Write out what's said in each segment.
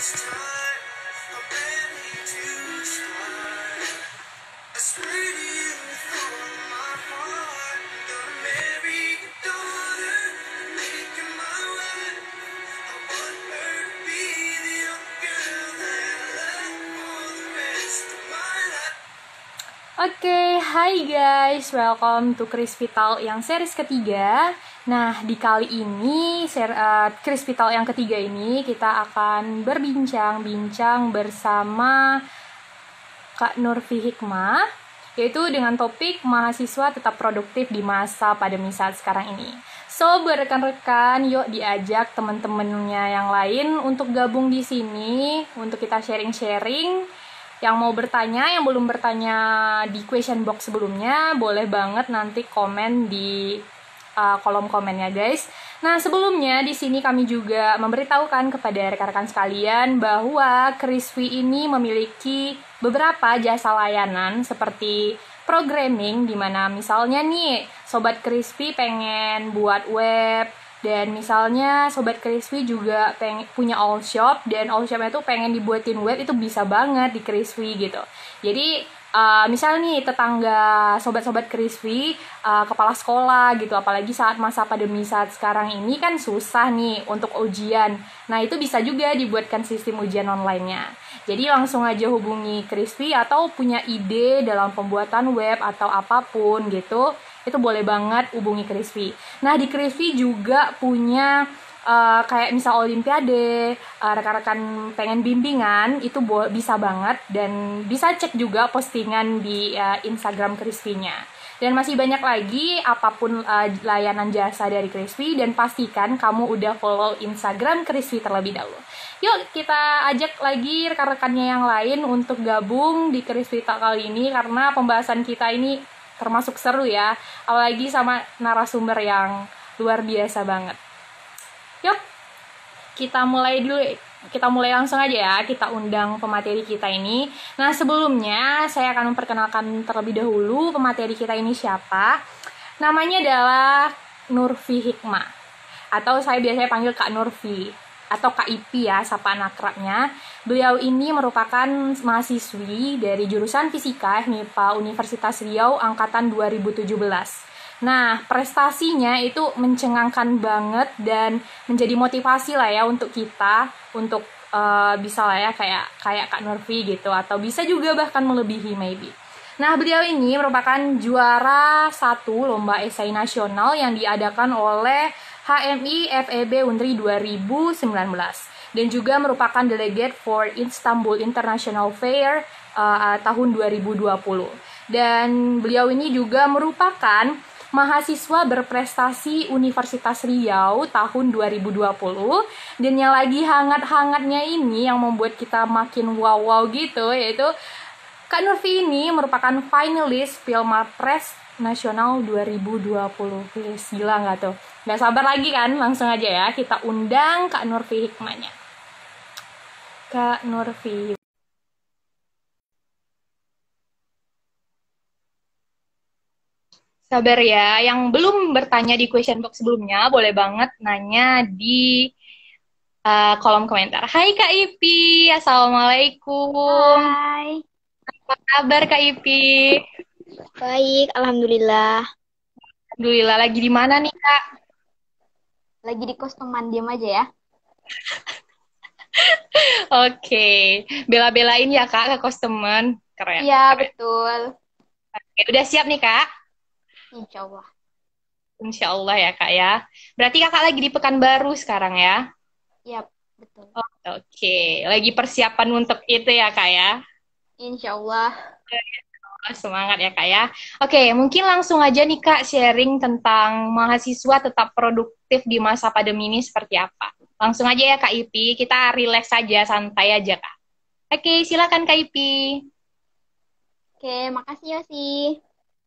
Oke, hai guys, welcome to Crispy Talk yang series ketiga. Nah, di kali ini, Crispy Talk yang ketiga ini, kita akan berbincang-bincang bersama Kak Nurfi Hikmah, yaitu dengan topik mahasiswa tetap produktif di masa pandemi saat sekarang ini. So, rekan-rekan, yuk diajak teman-temannya yang lain untuk gabung di sini, untuk kita sharing-sharing. Yang mau bertanya, yang belum bertanya di question box sebelumnya, boleh banget nanti komen di kolom komennya guys. Nah, sebelumnya di sini kami juga memberitahukan kepada rekan-rekan sekalian bahwa Crispy ini memiliki beberapa jasa layanan seperti programming, di mana misalnya nih Sobat Crispy pengen buat web, dan misalnya Sobat Crispy juga punya all shop, dan all shopnya tuh pengen dibuatin web, itu bisa banget di Crispy gitu. Jadi misal nih tetangga Sobat-Sobat Crispy, kepala sekolah gitu, apalagi saat masa pandemi saat sekarang ini kan susah nih untuk ujian. Nah, itu bisa juga dibuatkan sistem ujian online-nya. Jadi langsung aja hubungi Crispy, atau punya ide dalam pembuatan web atau apapun gitu, itu boleh banget hubungi Crispy. Nah, di Crispy juga punya kayak misal olimpiade, rekan-rekan pengen bimbingan, itu bisa banget, dan bisa cek juga postingan di Instagram Crispy-nya. Dan masih banyak lagi apapun layanan jasa dari Crispy, dan pastikan kamu udah follow Instagram Crispy terlebih dahulu. Yuk kita ajak lagi rekan-rekannya yang lain untuk gabung di Crispy Talk kali ini, karena pembahasan kita ini termasuk seru ya, apalagi sama narasumber yang luar biasa banget. Yuk, kita mulai dulu. Kita mulai langsung aja ya, kita undang pemateri kita ini. Nah, sebelumnya saya akan memperkenalkan terlebih dahulu pemateri kita ini siapa. Namanya adalah Nurfi Hikmah, atau saya biasanya panggil Kak Nurfi, atau Kak Ipi ya, sapaan akrabnya. Beliau ini merupakan mahasiswi dari jurusan Fisika MIPA Universitas Riau angkatan 2017. Nah, prestasinya itu mencengangkan banget dan menjadi motivasi lah ya untuk kita, untuk bisa lah ya kayak Kak Nurfi gitu, atau bisa juga bahkan melebihi maybe. Nah, beliau ini merupakan juara 1 lomba esai nasional yang diadakan oleh HMI FEB Unri 2019, dan juga merupakan delegate for Istanbul International Fair tahun 2020. Dan beliau ini juga merupakan mahasiswa berprestasi Universitas Riau tahun 2020, dan yang lagi hangat-hangatnya ini yang membuat kita makin wow gitu, yaitu Kak Nurfi ini merupakan finalis Pilmapres Nasional 2020. Gila nggak tuh? Nggak sabar lagi kan? Langsung aja ya, kita undang Kak Nurfi Hikmahnya. Kak Nurfi. Sabar ya, yang belum bertanya di question box sebelumnya, boleh banget nanya di kolom komentar. Hai Kak Ipi, Assalamualaikum. Hai. Apa kabar Kak Ipi? Baik, alhamdulillah. Alhamdulillah, lagi di mana nih Kak? Lagi di kos teman, diam aja ya. Oke, bela-belain ya Kak ke kos temen. Keren, Iya, keren. betul. Oke, udah siap nih Kak? Insya Allah. Insya Allah ya Kak ya. Berarti Kakak lagi di Pekanbaru sekarang ya? Iya, betul. Oke, lagi persiapan untuk itu ya Kak ya? Insya Allah. Semangat ya Kak ya. Oke, mungkin langsung aja nih Kak sharing tentang mahasiswa tetap produktif di masa pandemi ini seperti apa. Langsung aja ya Kak Ipi, kita relax aja, santai aja Kak. Oke, silakan Kak Ipi. Oke, makasih Yosi.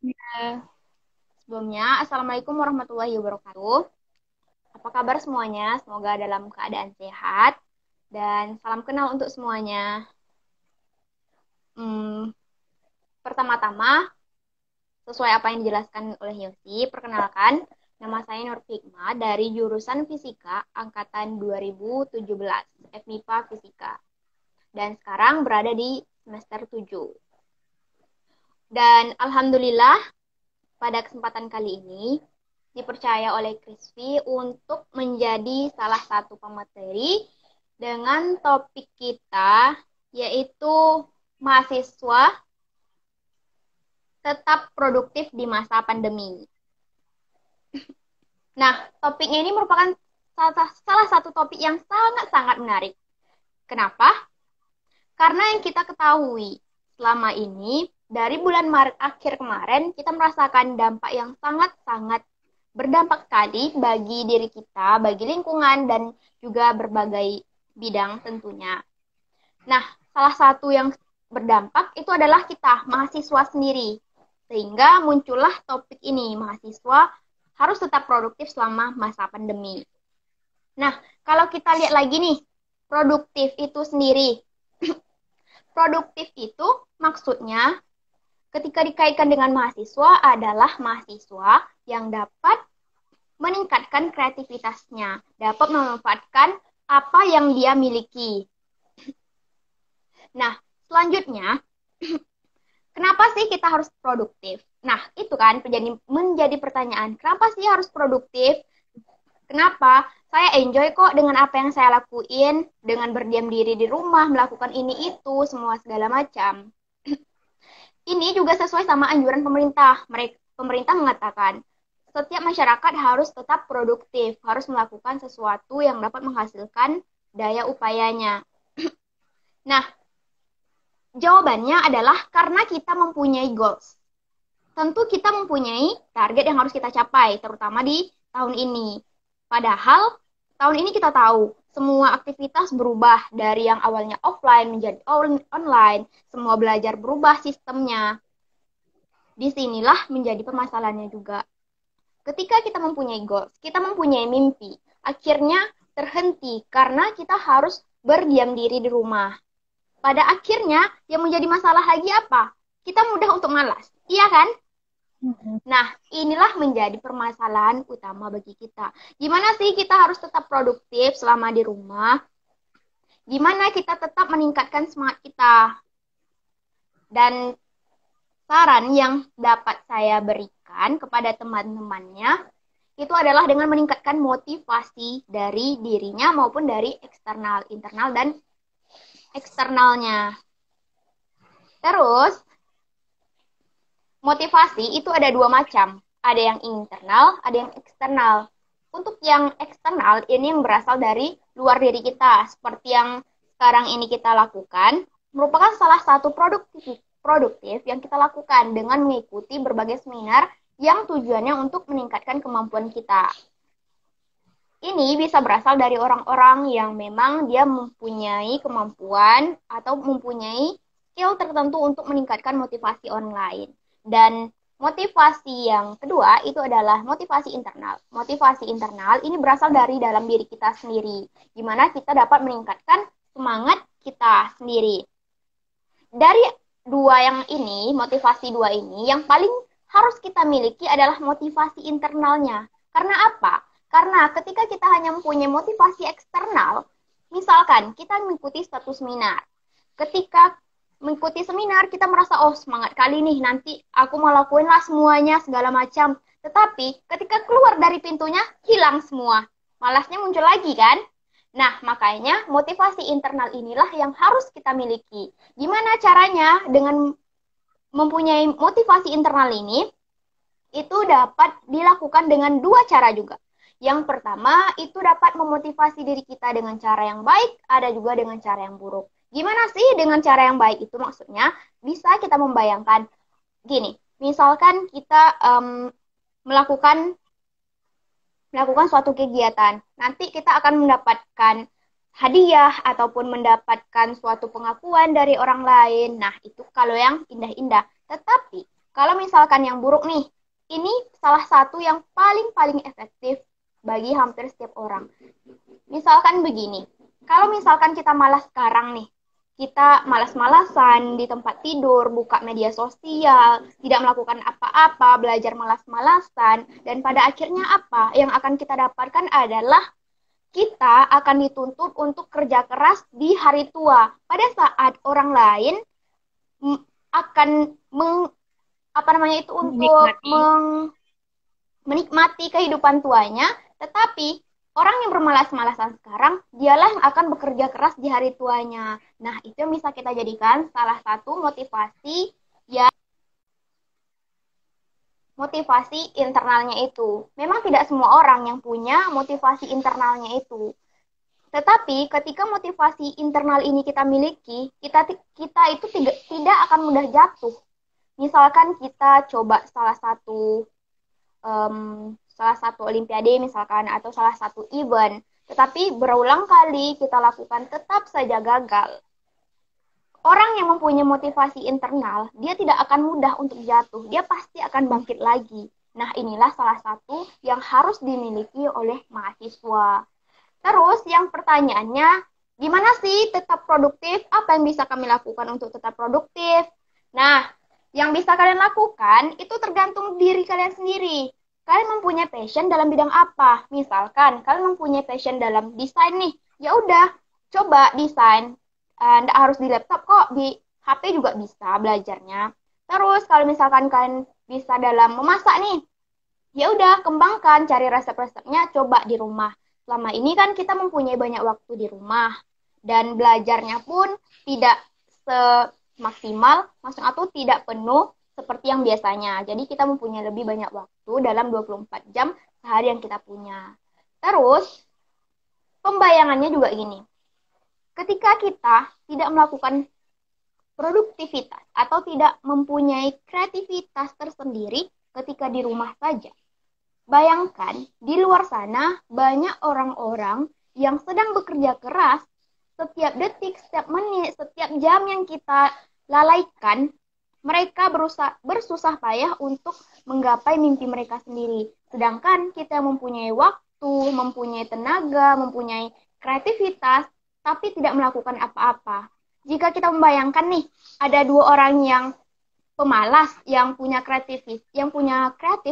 Ya. Sebelumnya, Assalamualaikum warahmatullahi wabarakatuh. Apa kabar semuanya? Semoga dalam keadaan sehat. Dan salam kenal untuk semuanya. Pertama-tama, sesuai apa yang dijelaskan oleh Yosi, perkenalkan, nama saya Nur Hikmah dari jurusan Fisika angkatan 2017, FMIPA Fisika. dan sekarang berada di semester 7. Dan alhamdulillah pada kesempatan kali ini dipercaya oleh Krisvi untuk menjadi salah satu pemateri dengan topik kita yaitu mahasiswa tetap produktif di masa pandemi. Nah, topiknya ini merupakan salah satu topik yang sangat-sangat menarik. Kenapa? Karena yang kita ketahui selama ini, dari bulan Maret akhir kemarin, kita merasakan dampak yang sangat-sangat berdampak sekali bagi diri kita, bagi lingkungan, dan juga berbagai bidang tentunya. Nah, salah satu yang berdampak itu adalah kita, mahasiswa sendiri. Sehingga muncullah topik ini, mahasiswa harus tetap produktif selama masa pandemi. Nah, kalau kita lihat lagi nih, produktif itu sendiri. Produktif itu maksudnya ketika dikaitkan dengan mahasiswa adalah mahasiswa yang dapat meningkatkan kreativitasnya, dapat memanfaatkan apa yang dia miliki. Nah, selanjutnya, kenapa sih kita harus produktif? Nah, itu kan menjadi pertanyaan. Kenapa sih harus produktif? Kenapa? Saya enjoy kok dengan apa yang saya lakuin, dengan berdiam diri di rumah, melakukan ini itu, semua segala macam. Ini juga sesuai sama anjuran pemerintah. Pemerintah mengatakan, setiap masyarakat harus tetap produktif, harus melakukan sesuatu yang dapat menghasilkan daya upayanya. Nah, jawabannya adalah karena kita mempunyai goals. Tentu kita mempunyai target yang harus kita capai, terutama di tahun ini. Padahal, tahun ini kita tahu, semua aktivitas berubah dari yang awalnya offline menjadi online, semua belajar berubah sistemnya. Disinilah menjadi permasalahannya juga. Ketika kita mempunyai goals, kita mempunyai mimpi, akhirnya terhenti karena kita harus berdiam diri di rumah. Pada akhirnya, yang menjadi masalah lagi apa? Kita mudah untuk malas, iya kan? Nah, inilah menjadi permasalahan utama bagi kita. Gimana sih kita harus tetap produktif selama di rumah? Gimana kita tetap meningkatkan semangat kita? Dan saran yang dapat saya berikan kepada teman-temannya itu adalah dengan meningkatkan motivasi dari dirinya maupun dari eksternal, internal dan eksternalnya. Terus, motivasi itu ada dua macam. Ada yang internal, ada yang eksternal. Untuk yang eksternal, ini yang berasal dari luar diri kita. Seperti yang sekarang ini kita lakukan, merupakan salah satu produktif yang kita lakukan dengan mengikuti berbagai seminar yang tujuannya untuk meningkatkan kemampuan kita. Ini bisa berasal dari orang-orang yang memang dia mempunyai kemampuan atau mempunyai skill tertentu untuk meningkatkan motivasi online. Dan motivasi yang kedua itu adalah motivasi internal. Motivasi internal ini berasal dari dalam diri kita sendiri, di mana kita dapat meningkatkan semangat kita sendiri. Dari motivasi dua ini, yang paling harus kita miliki adalah motivasi internalnya. Karena apa? Karena ketika kita hanya mempunyai motivasi eksternal, misalkan kita mengikuti satu seminar. Ketika mengikuti seminar, kita merasa, oh semangat kali nih, nanti aku mau lakuin lah semuanya, segala macam. Tetapi ketika keluar dari pintunya, hilang semua. Malasnya muncul lagi kan? Nah, makanya motivasi internal inilah yang harus kita miliki. Gimana caranya dengan mempunyai motivasi internal ini? Itu dapat dilakukan dengan dua cara juga. Yang pertama, itu dapat memotivasi diri kita dengan cara yang baik, ada juga dengan cara yang buruk. Gimana sih dengan cara yang baik itu? Maksudnya bisa kita membayangkan gini, misalkan kita melakukan suatu kegiatan, nanti kita akan mendapatkan hadiah ataupun mendapatkan suatu pengakuan dari orang lain. Nah, itu kalau yang indah-indah. Tetapi kalau misalkan yang buruk nih, ini salah satu yang paling efektif bagi hampir setiap orang. Misalkan begini, kalau misalkan kita malas sekarang nih, kita malas-malasan di tempat tidur, buka media sosial, tidak melakukan apa-apa, belajar malas-malasan, dan pada akhirnya apa? Yang akan kita dapatkan adalah kita akan dituntut untuk kerja keras di hari tua. Pada saat orang lain akan apa namanya itu untuk menikmati kehidupan tuanya, tetapi orang yang bermalas-malasan sekarang, dialah yang akan bekerja keras di hari tuanya. Nah, itu yang bisa kita jadikan salah satu motivasi internalnya itu. Memang tidak semua orang yang punya motivasi internalnya itu. Tetapi ketika motivasi internal ini kita miliki, kita itu tidak akan mudah jatuh. Misalkan kita coba salah satu olimpiade misalkan atau salah satu event, tetapi berulang kali kita lakukan tetap saja gagal. Orang yang mempunyai motivasi internal, dia tidak akan mudah untuk jatuh. Dia pasti akan bangkit lagi. Nah, inilah salah satu yang harus dimiliki oleh mahasiswa. Terus, yang pertanyaannya, gimana sih tetap produktif? Apa yang bisa kami lakukan untuk tetap produktif? Nah, yang bisa kalian lakukan itu tergantung diri kalian sendiri. Kalian mempunyai passion dalam bidang apa? Misalkan, kalian mempunyai passion dalam desain nih. Ya udah, coba desain. Nggak harus di laptop kok, di HP juga bisa belajarnya. Terus kalau misalkan kalian bisa dalam memasak nih, ya udah kembangkan, cari resep-resepnya, coba di rumah. Selama ini kan kita mempunyai banyak waktu di rumah dan belajarnya pun tidak semaksimal, maksudnya atau tidak penuh seperti yang biasanya. Jadi kita mempunyai lebih banyak waktu dalam 24 jam sehari yang kita punya. Terus pembayangannya juga gini. Ketika kita tidak melakukan produktivitas atau tidak mempunyai kreativitas tersendiri ketika di rumah saja. Bayangkan, di luar sana banyak orang-orang yang sedang bekerja keras setiap detik, setiap menit, setiap jam yang kita lalaikan, mereka bersusah payah untuk menggapai mimpi mereka sendiri. Sedangkan kita mempunyai waktu, mempunyai tenaga, mempunyai kreativitas, tapi tidak melakukan apa-apa. Jika kita membayangkan nih, ada dua orang yang pemalas, yang punya kreatif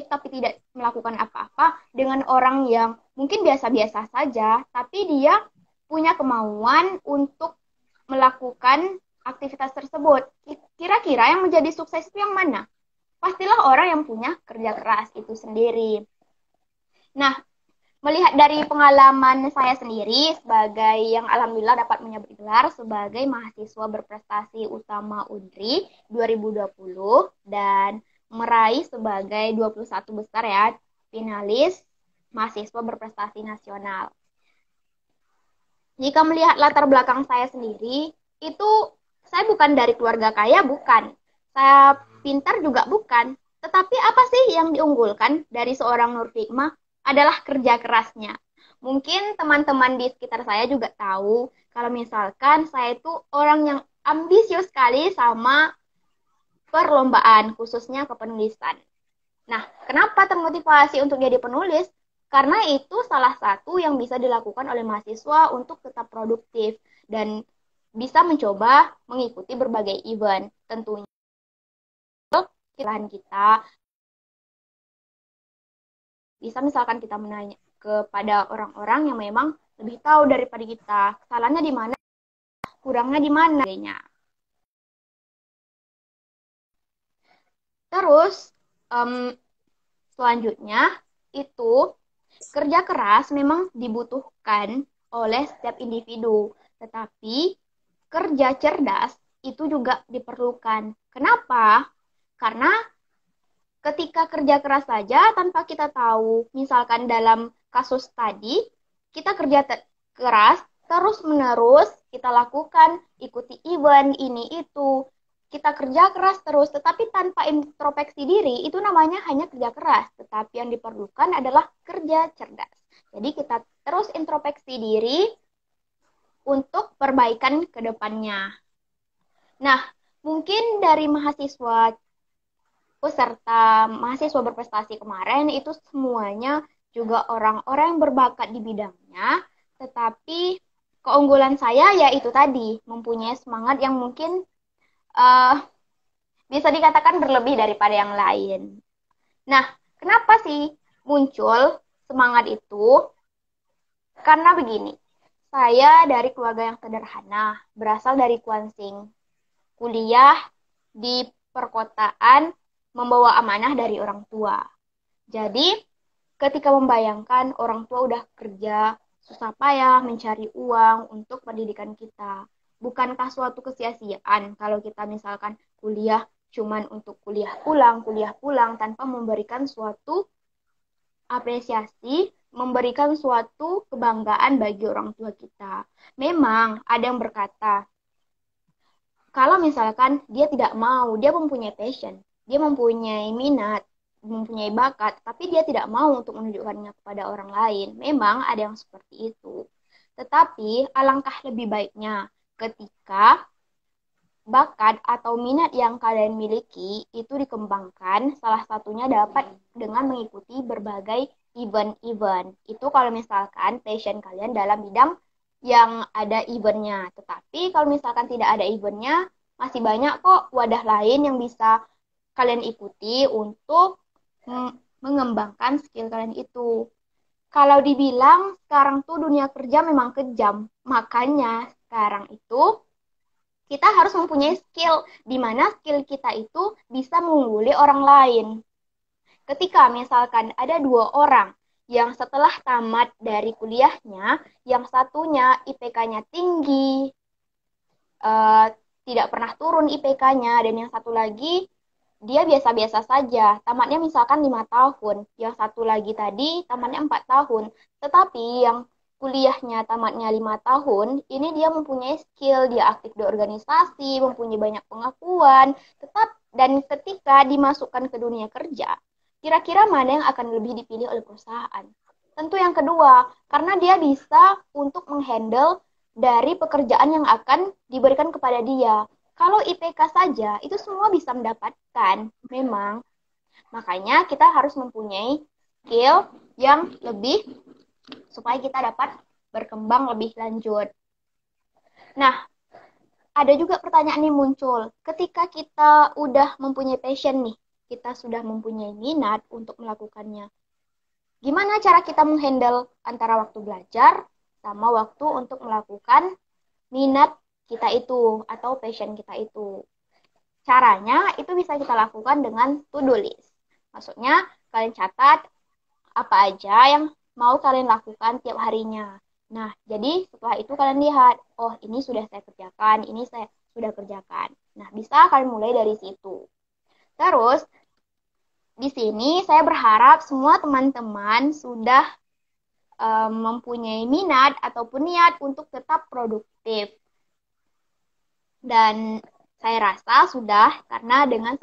tapi tidak melakukan apa-apa, dengan orang yang mungkin biasa-biasa saja, tapi dia punya kemauan untuk melakukan aktivitas tersebut. Kira-kira yang menjadi sukses itu yang mana? Pastilah orang yang punya kerja keras itu sendiri. Nah, melihat dari pengalaman saya sendiri sebagai yang alhamdulillah dapat menyabet gelar sebagai mahasiswa berprestasi utama UNRI 2020 dan meraih sebagai 21 besar ya, finalis mahasiswa berprestasi nasional. Jika melihat latar belakang saya sendiri, itu saya bukan dari keluarga kaya, bukan. Saya pintar juga bukan. Tetapi apa sih yang diunggulkan dari seorang Nur Hikmah? Adalah kerja kerasnya. Mungkin teman-teman di sekitar saya juga tahu kalau misalkan saya itu orang yang ambisius sekali sama perlombaan, khususnya kepenulisan. Nah, kenapa termotivasi untuk jadi penulis? Karena itu salah satu yang bisa dilakukan oleh mahasiswa untuk tetap produktif dan bisa mencoba mengikuti berbagai event. Tentunya kita bisa misalkan kita menanya kepada orang-orang yang memang lebih tahu daripada kita, kesalahannya di mana, kurangnya di mana. Terus selanjutnya itu kerja keras memang dibutuhkan oleh setiap individu, tetapi kerja cerdas itu juga diperlukan. Kenapa? Karena ketika kerja keras saja tanpa kita tahu, misalkan dalam kasus tadi, kita kerja keras, terus-menerus kita lakukan, ikuti event, ini, itu. Kita kerja keras terus, tetapi tanpa introspeksi diri, itu namanya hanya kerja keras. Tetapi yang diperlukan adalah kerja cerdas. Jadi kita terus introspeksi diri untuk perbaikan ke depannya. Nah, mungkin dari mahasiswa peserta mahasiswa berprestasi kemarin itu semuanya juga orang-orang yang berbakat di bidangnya, tetapi keunggulan saya yaitu tadi, mempunyai semangat yang mungkin bisa dikatakan berlebih daripada yang lain. Nah, kenapa sih muncul semangat itu? Karena begini, saya dari keluarga yang sederhana, berasal dari Kuansing. Kuliah di perkotaan membawa amanah dari orang tua. Jadi, ketika membayangkan orang tua udah kerja, susah payah mencari uang untuk pendidikan kita. Bukankah suatu kesia-siaan kalau kita misalkan kuliah cuman untuk kuliah pulang tanpa memberikan suatu apresiasi, memberikan suatu kebanggaan bagi orang tua kita. Memang ada yang berkata, kalau misalkan dia tidak mau, dia mempunyai passion, dia mempunyai minat, mempunyai bakat, tapi dia tidak mau untuk menunjukkannya kepada orang lain. Memang ada yang seperti itu. Tetapi alangkah lebih baiknya ketika bakat atau minat yang kalian miliki itu dikembangkan, salah satunya dapat dengan mengikuti berbagai event-event. Itu kalau misalkan passion kalian dalam bidang yang ada eventnya. Tetapi kalau misalkan tidak ada eventnya, masih banyak kok wadah lain yang bisa kalian ikuti untuk mengembangkan skill kalian itu. Kalau dibilang sekarang tuh dunia kerja memang kejam, makanya sekarang itu kita harus mempunyai skill, di mana skill kita itu bisa mengungguli orang lain. Ketika misalkan ada dua orang yang setelah tamat dari kuliahnya, yang satunya IPK-nya tinggi, tidak pernah turun IPK-nya, dan yang satu lagi dia biasa-biasa saja, tamatnya misalkan 5 tahun, yang satu lagi tadi tamatnya 4 tahun, tetapi yang kuliahnya tamatnya 5 tahun, ini dia mempunyai skill, dia aktif di organisasi, mempunyai banyak pengakuan, dan ketika dimasukkan ke dunia kerja, kira-kira mana yang akan lebih dipilih oleh perusahaan? Tentu yang kedua, karena dia bisa untuk menghandle dari pekerjaan yang akan diberikan kepada dia. Kalau IPK saja, itu semua bisa mendapatkan, memang. Makanya kita harus mempunyai skill yang lebih supaya kita dapat berkembang lebih lanjut. Nah, ada juga pertanyaan yang muncul. Ketika kita udah mempunyai passion nih, kita sudah mempunyai minat untuk melakukannya. Gimana cara kita menghandle antara waktu belajar sama waktu untuk melakukan minat kita itu atau passion kita itu? Caranya itu bisa kita lakukan dengan to-do list. Maksudnya, kalian catat apa aja yang mau kalian lakukan tiap harinya. Nah, jadi setelah itu kalian lihat, oh ini sudah saya kerjakan, ini saya sudah kerjakan. Nah, bisa kalian mulai dari situ. Terus, di sini saya berharap semua teman-teman sudah mempunyai minat ataupun niat untuk tetap produktif. Dan saya rasa sudah, karena dengan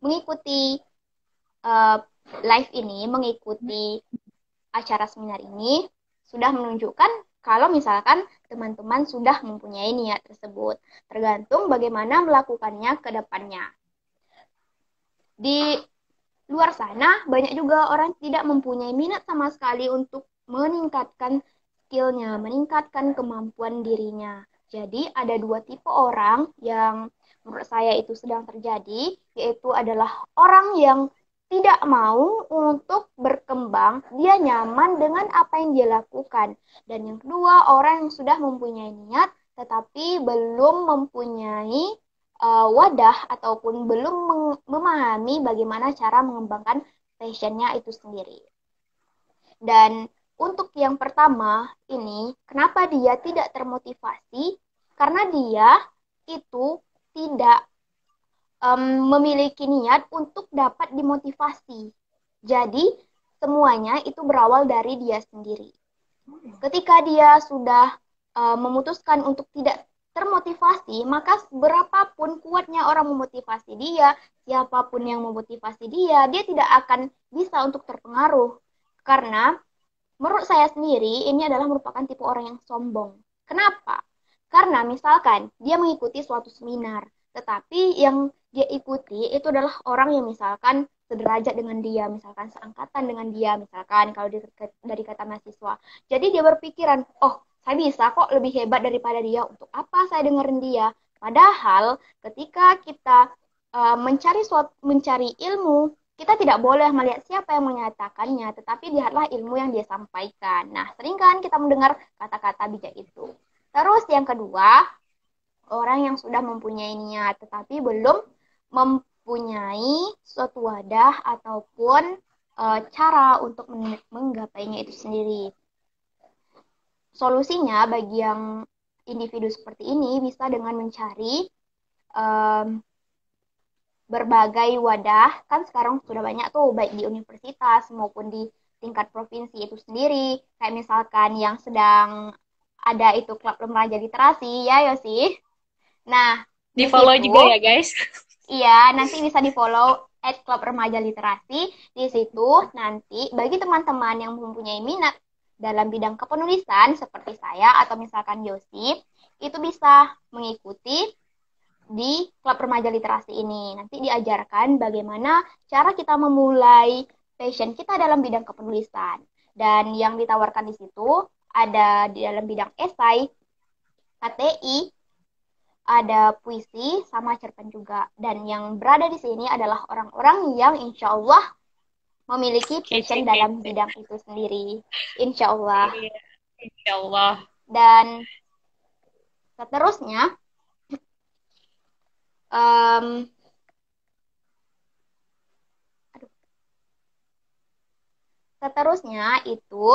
mengikuti live ini, mengikuti acara seminar ini, sudah menunjukkan kalau misalkan teman-teman sudah mempunyai niat tersebut. Tergantung bagaimana melakukannya ke depannya. Di luar sana, banyak juga orang tidak mempunyai minat sama sekali untuk meningkatkan skillnya, meningkatkan kemampuan dirinya. Jadi ada dua tipe orang yang menurut saya itu sedang terjadi, yaitu adalah orang yang tidak mau untuk berkembang, dia nyaman dengan apa yang dia lakukan. Dan yang kedua, orang yang sudah mempunyai niat, tetapi belum mempunyai wadah ataupun belum memahami bagaimana cara mengembangkan passionnya itu sendiri. Dan untuk yang pertama ini, kenapa dia tidak termotivasi? Karena dia itu tidak memiliki niat untuk dapat dimotivasi. Jadi, semuanya itu berawal dari dia sendiri. Ketika dia sudah memutuskan untuk tidak termotivasi, maka berapapun kuatnya orang memotivasi dia, siapapun yang memotivasi dia, dia tidak akan bisa untuk terpengaruh. Karena menurut saya sendiri, ini adalah merupakan tipe orang yang sombong. Kenapa? Karena misalkan dia mengikuti suatu seminar, tetapi yang dia ikuti itu adalah orang yang misalkan sederajat dengan dia, misalkan seangkatan dengan dia, misalkan kalau dari kata mahasiswa. Jadi dia berpikiran, oh saya bisa kok lebih hebat daripada dia, untuk apa saya dengerin dia? Padahal ketika kita mencari ilmu, kita tidak boleh melihat siapa yang menyatakannya, tetapi lihatlah ilmu yang dia sampaikan. Nah, sering kan kita mendengar kata-kata bijak itu. Terus yang kedua, orang yang sudah mempunyai niat, tetapi belum mempunyai suatu wadah ataupun cara untuk menggapainya itu sendiri. Solusinya bagi yang individu seperti ini bisa dengan mencari um, berbagai wadah, kan sekarang sudah banyak tuh, baik di universitas maupun di tingkat provinsi itu sendiri. Kayak misalkan yang sedang ada itu klub remaja literasi, ya Yosi. Nah, Di di follow situ, juga ya guys. iya, nanti bisa di-follow @klub remaja literasi. Di situ nanti bagi teman-teman yang mempunyai minat dalam bidang kepenulisan seperti saya atau misalkan Yosi, itu bisa mengikuti di klub remaja literasi ini. Nanti diajarkan bagaimana cara kita memulai passion kita dalam bidang kepenulisan. Dan yang ditawarkan di situ ada di dalam bidang esai, KTI, ada puisi, sama cerpen juga. Dan yang berada di sini adalah orang-orang yang insya Allah memiliki passion dalam Kece-kece. bidang itu sendiri. Insya Allah. Iya, insya Allah. Dan seterusnya, um, seterusnya itu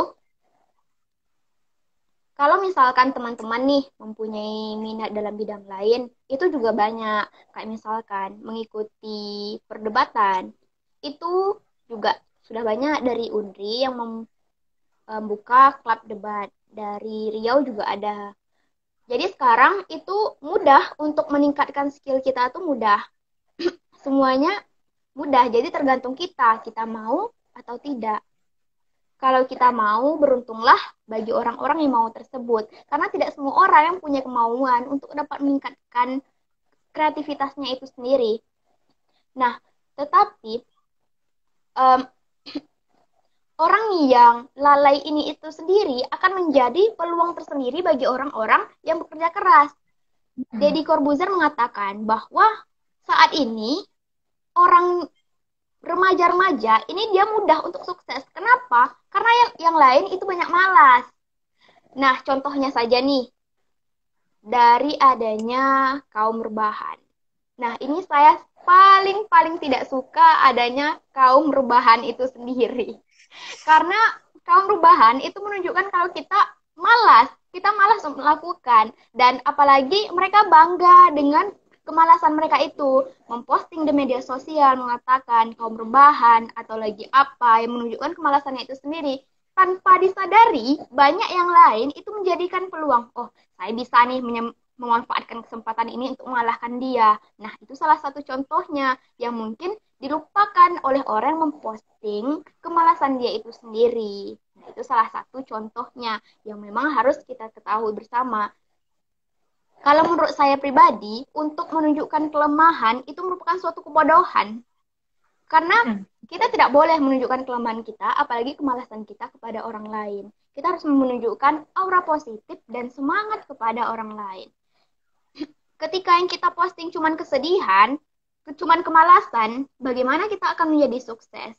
kalau misalkan teman-teman nih mempunyai minat dalam bidang lain, itu juga banyak. Kayak misalkan mengikuti perdebatan, itu juga sudah banyak dari UNRI yang membuka klub debat. Dari Riau juga ada. Jadi sekarang itu mudah untuk meningkatkan skill kita tuh mudah. Semuanya mudah, jadi tergantung kita mau atau tidak. Kalau kita mau, beruntunglah bagi orang-orang yang mau tersebut. Karena tidak semua orang yang punya kemauan untuk dapat meningkatkan kreativitasnya itu sendiri. Nah, tetapi um, orang yang lalai ini itu sendiri akan menjadi peluang tersendiri bagi orang-orang yang bekerja keras. Deddy Corbuzier mengatakan bahwa saat ini orang remaja-remaja ini dia mudah untuk sukses. Kenapa? Karena yang lain itu banyak malas. Nah, contohnya saja nih, dari adanya kaum rebahan. Nah, ini saya paling tidak suka adanya kaum rebahan itu sendiri. Karena kaum rebahan itu menunjukkan kalau kita malas untuk melakukan. Dan apalagi mereka bangga dengan kemalasan mereka itu. Memposting di media sosial mengatakan kaum rebahan atau lagi apa yang menunjukkan kemalasannya itu sendiri. Tanpa disadari, banyak yang lain itu menjadikan peluang. Oh, saya bisa nih memanfaatkan kesempatan ini untuk mengalahkan dia. Nah, itu salah satu contohnya yang mungkin dilupakan oleh orang yang memposting kemalasan dia itu sendiri. Nah, itu salah satu contohnya yang memang harus kita ketahui bersama. Kalau menurut saya pribadi, untuk menunjukkan kelemahan itu merupakan suatu kebodohan. Karena kita tidak boleh menunjukkan kelemahan kita, apalagi kemalasan kita kepada orang lain. Kita harus menunjukkan aura positif dan semangat kepada orang lain. Ketika yang kita posting cuman kesedihan, cuman kemalasan, bagaimana kita akan menjadi sukses?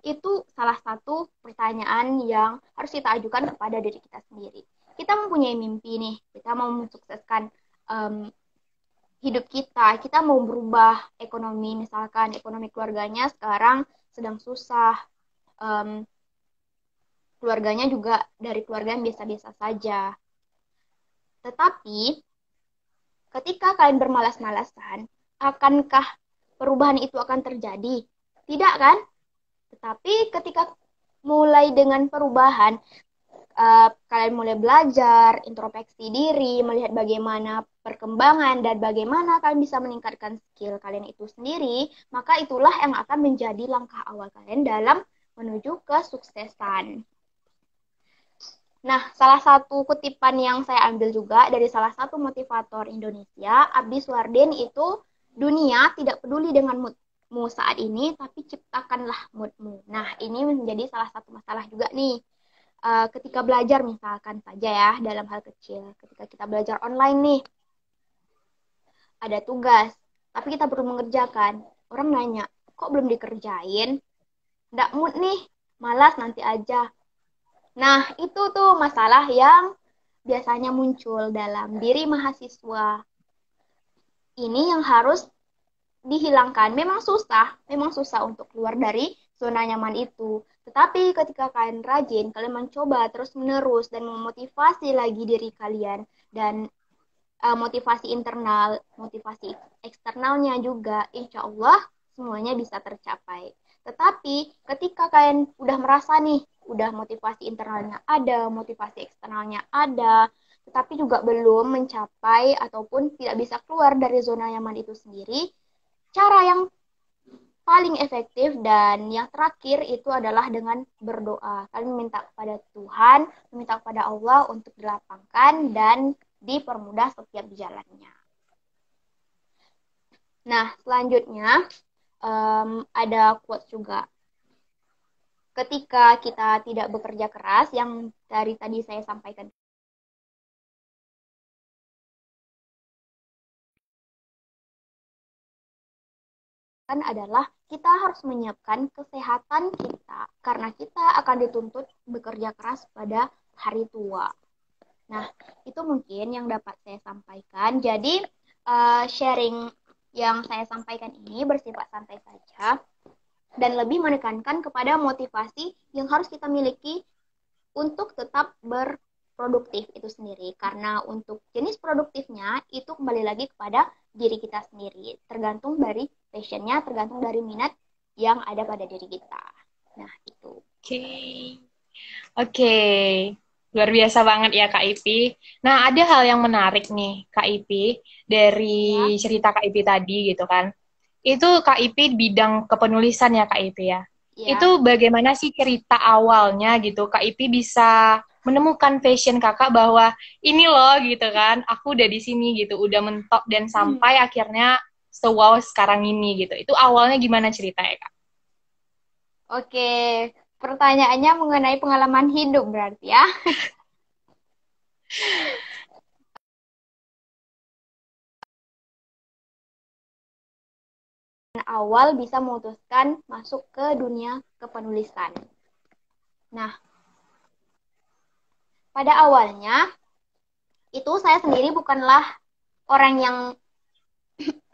Itu salah satu pertanyaan yang harus kita ajukan kepada diri kita sendiri. Kita mempunyai mimpi nih, kita mau mensukseskan hidup kita mau berubah ekonomi, misalkan ekonomi keluarganya sekarang sedang susah, keluarganya juga dari keluarga yang biasa-biasa saja. Tetapi ketika kalian bermalas-malasan, akankah perubahan itu akan terjadi? Tidak kan? Tetapi ketika mulai dengan perubahan, kalian mulai belajar, introspeksi diri, melihat bagaimana perkembangan dan bagaimana kalian bisa meningkatkan skill kalian itu sendiri, maka itulah yang akan menjadi langkah awal kalian dalam menuju kesuksesan. Nah, salah satu kutipan yang saya ambil juga dari salah satu motivator Indonesia, Abdi Suwarden itu, dunia tidak peduli dengan moodmu saat ini, tapi ciptakanlah moodmu. Nah, ini menjadi salah satu masalah juga nih. Ketika belajar misalkan saja ya, dalam hal kecil. Ketika kita belajar online nih, ada tugas, tapi kita perlu mengerjakan. Orang nanya, kok belum dikerjain? Nggak mood nih, malas nanti aja. Nah, itu tuh masalah yang biasanya muncul dalam diri mahasiswa. Ini yang harus dihilangkan. Memang susah untuk keluar dari zona nyaman itu. Tetapi ketika kalian rajin, kalian mencoba terus-menerus dan memotivasi lagi diri kalian dan motivasi internal, motivasi eksternalnya juga, insya Allah semuanya bisa tercapai. Tetapi ketika kalian udah merasa nih, udah motivasi internalnya ada, motivasi eksternalnya ada, tetapi juga belum mencapai ataupun tidak bisa keluar dari zona nyaman itu sendiri, cara yang paling efektif dan yang terakhir itu adalah dengan berdoa. Kalian meminta kepada Tuhan, meminta kepada Allah untuk dilapangkan dan dipermudah setiap jalannya. Nah, selanjutnya ada quotes juga. Ketika kita tidak bekerja keras, yang dari tadi saya sampaikan, adalah kita harus menyiapkan kesehatan kita karena kita akan dituntut bekerja keras pada hari tua. Nah, itu mungkin yang dapat saya sampaikan. Jadi, sharing yang saya sampaikan ini bersifat santai saja dan lebih menekankan kepada motivasi yang harus kita miliki untuk tetap berproduktif itu sendiri. Karena untuk jenis produktifnya itu kembali lagi kepada diri kita sendiri. Tergantung dari passionnya, tergantung dari minat yang ada pada diri kita. Nah, itu. Oke. Oke. Luar biasa banget ya Kak Ipi. Nah, ada hal yang menarik nih Kak Ipi dari Ya, cerita Kak Ipi tadi gitu kan. Itu Kak Ipi bidang kepenulisan ya Kak Ipi ya. ya. Itu bagaimana sih cerita awalnya gitu Kak Ipi bisa menemukan passion Kakak bahwa ini loh gitu kan, aku udah di sini gitu, udah mentok dan sampai akhirnya sewow sekarang ini gitu. Itu awalnya gimana ceritanya Kak? Oke, pertanyaannya mengenai pengalaman hidup berarti ya. Awal bisa memutuskan masuk ke dunia kepenulisan. Nah, pada awalnya itu saya sendiri bukanlah orang yang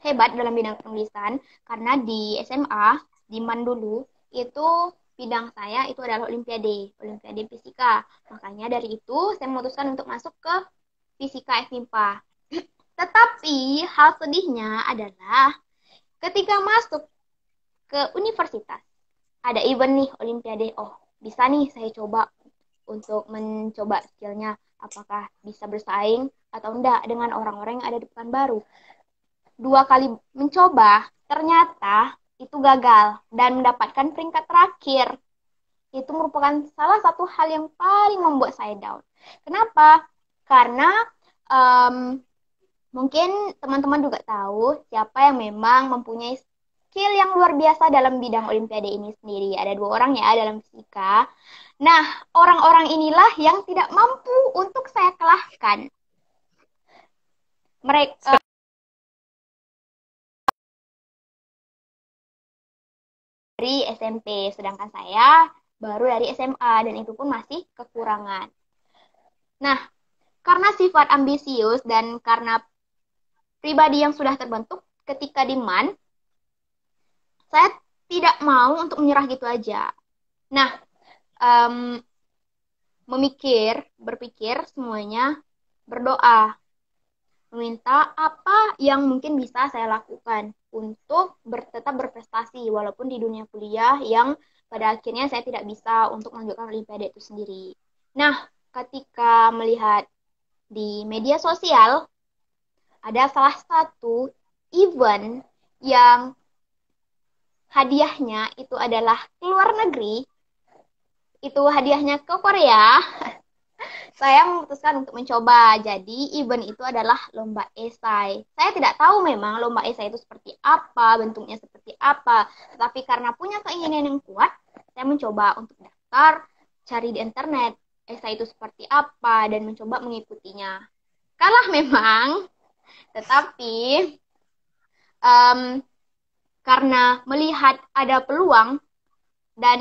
hebat dalam bidang penulisan karena di SMA di MAN dulu itu bidang saya itu adalah Olimpiade Fisika. Makanya dari itu saya memutuskan untuk masuk ke Fisika FMIPA. Tetapi hal sedihnya adalah ketika masuk ke universitas ada event nih Olimpiade. Oh, bisa nih saya coba untuk mencoba skillnya apakah bisa bersaing atau enggak dengan orang-orang yang ada di Pekanbaru. 2 kali mencoba, ternyata itu gagal dan mendapatkan peringkat terakhir. Itu merupakan salah satu hal yang paling membuat saya down. Kenapa? Karena um, mungkin teman-teman juga tahu siapa yang memang mempunyai skill yang luar biasa dalam bidang Olimpiade ini sendiri. Ada 2 orang ya dalam fisika. Nah, orang-orang inilah yang tidak mampu untuk saya kalahkan. Mereka dari SMP, sedangkan saya baru dari SMA dan itu pun masih kekurangan. Nah, karena sifat ambisius dan karena pribadi yang sudah terbentuk ketika di MAN, saya tidak mau untuk menyerah gitu aja. Nah, berpikir semuanya berdoa, meminta apa yang mungkin bisa saya lakukan untuk tetap berprestasi walaupun di dunia kuliah yang pada akhirnya saya tidak bisa untuk melanjutkan Olimpiade itu sendiri. Nah, ketika melihat di media sosial ada salah satu event yang hadiahnya itu adalah keluar negeri, itu hadiahnya ke Korea. Saya memutuskan untuk mencoba. Jadi, event itu adalah lomba esai. Saya tidak tahu memang lomba esai itu seperti apa, bentuknya seperti apa. Tetapi karena punya keinginan yang kuat, saya mencoba untuk daftar, cari di internet, esai itu seperti apa, dan mencoba mengikutinya. Kalah memang, tetapi um, karena melihat ada peluang dan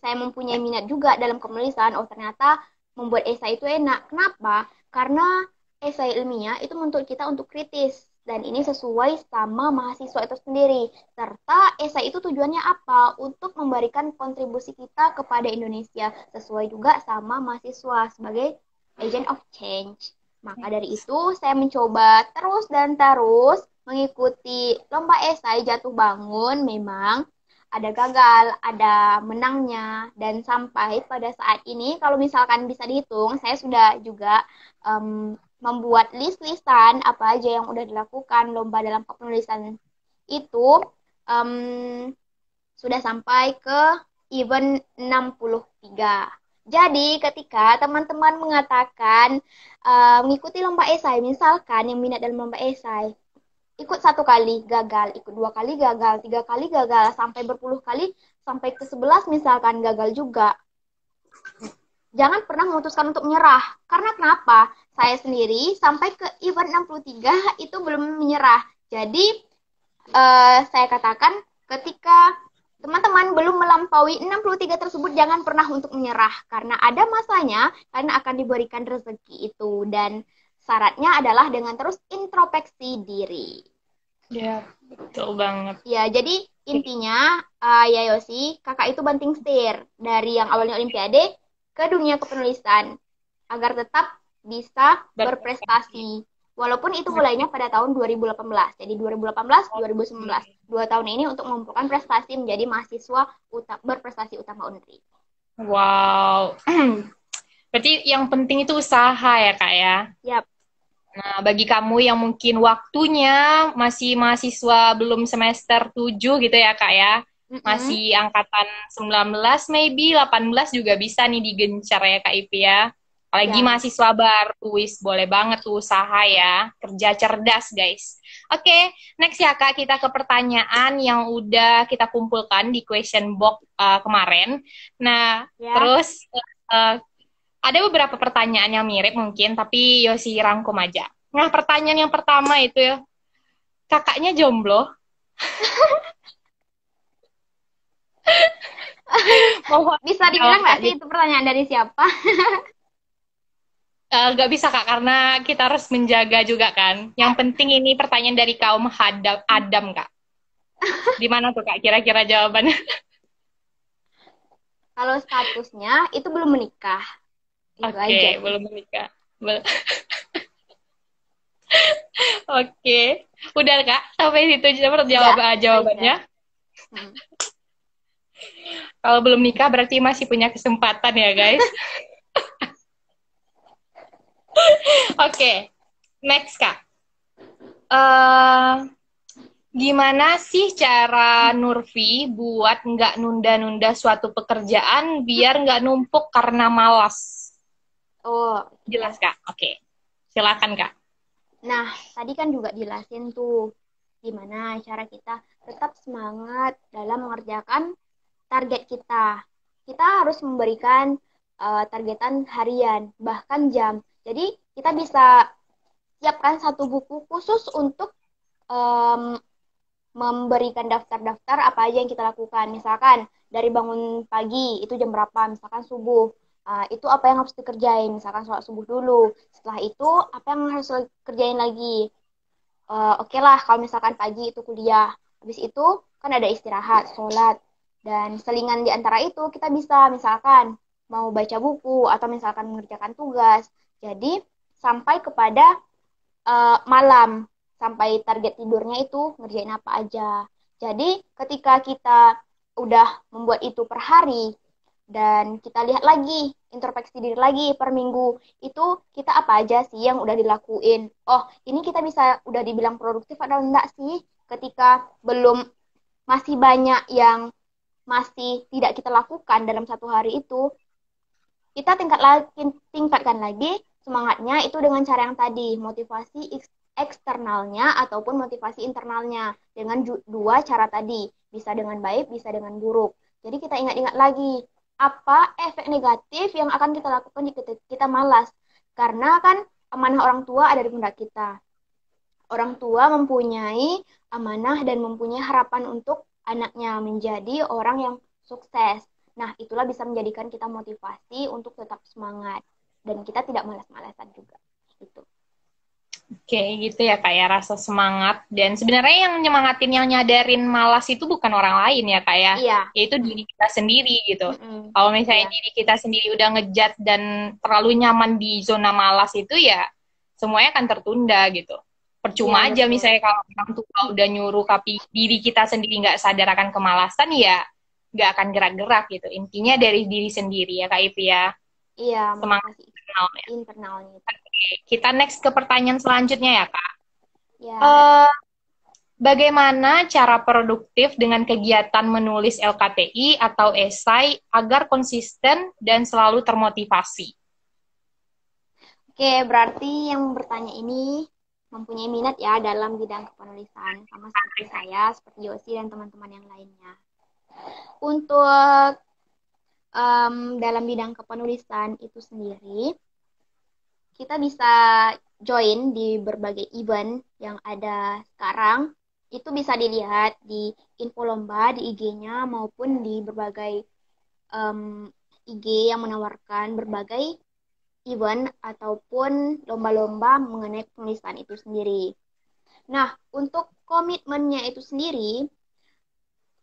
saya mempunyai minat juga dalam penulisan, oh ternyata membuat esai itu enak. Kenapa? Karena esai ilmiah itu menuntut kita untuk kritis dan ini sesuai sama mahasiswa itu sendiri. Serta esai itu tujuannya apa? Untuk memberikan kontribusi kita kepada Indonesia sesuai juga sama mahasiswa sebagai agent of change. Maka dari itu saya mencoba terus dan terus mengikuti lomba esai jatuh bangun. Memang ada gagal, ada menangnya, dan sampai pada saat ini, kalau misalkan bisa dihitung, saya sudah juga membuat list-listan apa aja yang udah dilakukan lomba dalam penulisan itu, sudah sampai ke event 63. Jadi ketika teman-teman mengatakan mengikuti lomba esai, misalkan yang minat dalam lomba esai, ikut 1 kali gagal, ikut 2 kali gagal, 3 kali gagal, sampai berpuluh kali, sampai ke 11 misalkan gagal juga. Jangan pernah memutuskan untuk menyerah. Karena kenapa? Saya sendiri sampai ke event 63 itu belum menyerah. Jadi saya katakan ketika teman-teman belum melampaui 63 tersebut, jangan pernah untuk menyerah. Karena ada masanya, karena akan diberikan rezeki itu. Dan syaratnya adalah dengan terus introspeksi diri. Ya, betul banget. Ya, jadi intinya ya Yosi, kakak itu banting setir dari yang awalnya olimpiade ke dunia kepenulisan agar tetap bisa berprestasi. Walaupun itu mulainya pada tahun 2018. Jadi 2018, 2019. 2 tahun ini untuk mengumpulkan prestasi menjadi mahasiswa berprestasi utama UNRI. Wow. Berarti yang penting itu usaha ya, Kak ya? Yap. Nah, bagi kamu yang mungkin waktunya masih mahasiswa belum semester 7 gitu ya, Kak ya? Masih angkatan 19, maybe 18 juga bisa nih digencar ya, Kak Ipi ya. Apalagi mahasiswa baru, boleh banget tuh usaha ya. Kerja cerdas, guys. Oke, next ya, Kak. Kita ke pertanyaan yang udah kita kumpulkan di question box kemarin. Nah, terus ada beberapa pertanyaan yang mirip mungkin, tapi Yosi rangkum aja. Nah, pertanyaan yang pertama itu ya, kakaknya jomblo? Bisa dibilang nggak sih itu pertanyaan dari siapa? Nggak bisa, Kak, karena kita harus menjaga juga kan. Yang penting ini pertanyaan dari kaum Adam, Kak. Di mana tuh, Kak, kira-kira jawabannya? Kalau statusnya itu belum menikah. Oke, belum menikah. Oke. Udah, Kak. Sampai situ jawabannya. Kalau belum nikah berarti masih punya kesempatan ya, guys. Oke. Next, Kak. Gimana sih cara Nurfi buat nggak nunda-nunda suatu pekerjaan biar nggak numpuk karena malas? Oh, jelas, Kak. Oke. Silakan, Kak. Nah, tadi kan juga jelasin tuh gimana cara kita tetap semangat dalam mengerjakan target kita. Kita harus memberikan targetan harian, bahkan jam. Jadi, kita bisa siapkan 1 buku khusus untuk memberikan daftar-daftar apa aja yang kita lakukan. Misalkan dari bangun pagi itu jam berapa, misalkan subuh. Itu apa yang harus dikerjain, misalkan sholat subuh dulu. Setelah itu apa yang harus kerjain lagi. Oke lah kalau misalkan pagi itu kuliah. Habis itu kan ada istirahat, sholat. Dan selingan di antara itu kita bisa misalkan mau baca buku atau misalkan mengerjakan tugas. Jadi sampai kepada malam. Sampai target tidurnya itu ngerjain apa aja. Jadi ketika kita udah membuat itu per hari dan kita lihat lagi, introspeksi diri lagi per minggu, itu kita apa aja sih yang udah dilakuin. Oh, ini kita bisa udah dibilang produktif atau enggak sih ketika masih banyak yang masih tidak kita lakukan dalam 1 hari itu. Kita tingkatkan lagi semangatnya itu dengan cara yang tadi, motivasi eksternalnya ataupun motivasi internalnya dengan 2 cara tadi, bisa dengan baik, bisa dengan buruk. Jadi kita ingat-ingat lagi apa efek negatif yang akan kita lakukan jika kita malas, karena kan amanah orang tua ada di pundak kita. Orang tua mempunyai amanah dan mempunyai harapan untuk anaknya menjadi orang yang sukses. Nah, itulah bisa menjadikan kita motivasi untuk tetap semangat dan kita tidak malas-malasan juga. Itu. Oke, gitu ya Kak ya, rasa semangat. Dan sebenarnya yang nyemangatin, yang nyadarin malas itu bukan orang lain ya Kak ya, Iya. yaitu diri kita sendiri gitu. Mm-mm. Kalau misalnya Iya. diri kita sendiri udah ngejat dan terlalu nyaman di zona malas itu ya semuanya akan tertunda gitu. Iya, Percuma aja betul. misalnya kalau orang tua udah nyuruh tapi diri kita sendiri nggak sadar akan kemalasan ya nggak akan gerak-gerak gitu. Intinya dari diri sendiri ya Kak Ipi ya. Iya, Semangat motivasi internal ya. internalnya itu. Kita next ke pertanyaan selanjutnya ya Kak. Ya. Eh, Bagaimana cara produktif dengan kegiatan menulis LKTI atau esai agar konsisten dan selalu termotivasi? Oke, berarti yang bertanya ini mempunyai minat ya dalam bidang kepenulisan, sama seperti saya, seperti Yosi dan teman-teman yang lainnya. Untuk dalam bidang kepenulisan itu sendiri, kita bisa join di berbagai event yang ada sekarang. Itu bisa dilihat di info lomba di IG-nya maupun di berbagai IG yang menawarkan berbagai event ataupun lomba-lomba mengenai penulisan itu sendiri. Nah, untuk komitmennya itu sendiri,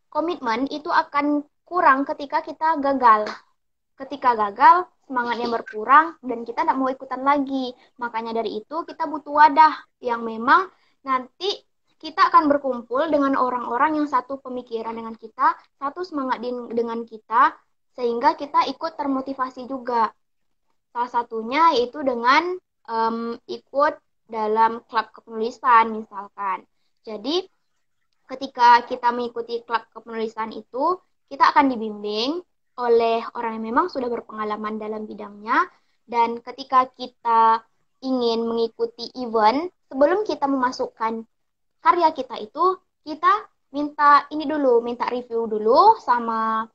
komitmen itu akan kurang ketika kita gagal. Ketika gagal, semangatnya berkurang dan kita tidak mau ikutan lagi. Makanya dari itu kita butuh wadah yang memang nanti kita akan berkumpul dengan orang-orang yang satu pemikiran dengan kita, satu semangat dengan kita, sehingga kita ikut termotivasi juga. Salah satunya yaitu dengan ikut dalam klub kepenulisan misalkan. Jadi ketika kita mengikuti klub kepenulisan itu, kita akan dibimbing oleh orang yang memang sudah berpengalaman dalam bidangnya. Dan ketika kita ingin mengikuti event, sebelum kita memasukkan karya kita itu, kita minta ini dulu, minta review dulu sama